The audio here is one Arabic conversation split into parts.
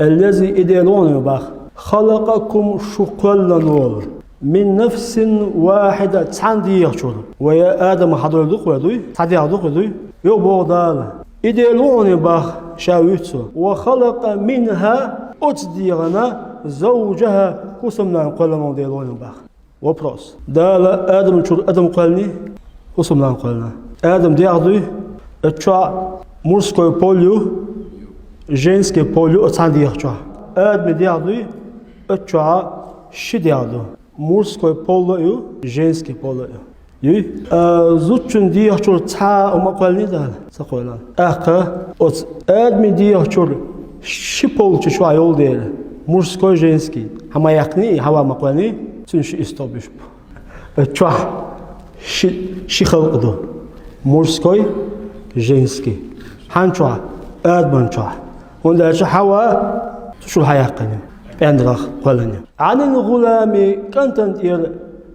الذي إدلون بخ خلقكم شقلا من نفس واحدة تاندي يخشون ويا آدم حضر دوق ودوي تادي حضر ودوي يبودال إدلون بخ شاويتسو وخلق منها أتديرنا زوجها قسمنا قلنا ديلون بخ وبروس دال آدم شو آدم قلني قسمنا قلنا آدم ديردوي اتشا مورسكو بوليو جنسكي بوليو تاندي يخشوا آدم ديردوي اتشا شديردو مورسكو بوليو جنسكي بوليو يي زوتشن دي يخشوا تا وما قلني دال سقولا أخا آدم دي يخشوا شيبول تشوا يول ديل مورسكو جنسكي هما يقني هوا ما قلني تنشي استوبش اتشا شي خلقدو مورسكوي جنسكي هانشوا ادمنشوا ونداش حوا شو الحياقني عندك قولني عن الغلام كانت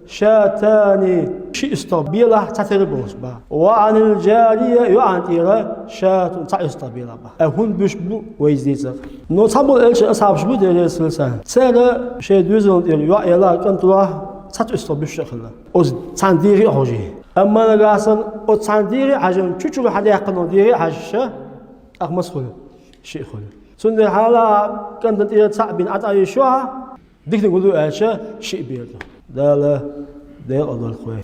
شاتان شي استوبيلا تتربوس با وعن الجاريه يعنتيرا شات تاستوبيلا با هون بش بو ويزيزر نو تابو الش اصحاب شبو ديرسلسان سالا شي دوزون يا يلا كنتوا تاستوبيش شخلا اوز تانديري اوجي اما نغاسن او تانديري عجن تشوشو حدا يقنو ديري عشا اخمسخول شي خول سند حالا كانت الى تعبين عطاي شو ديك نقولوا اشا شي بيرد دالا دير الله الخوي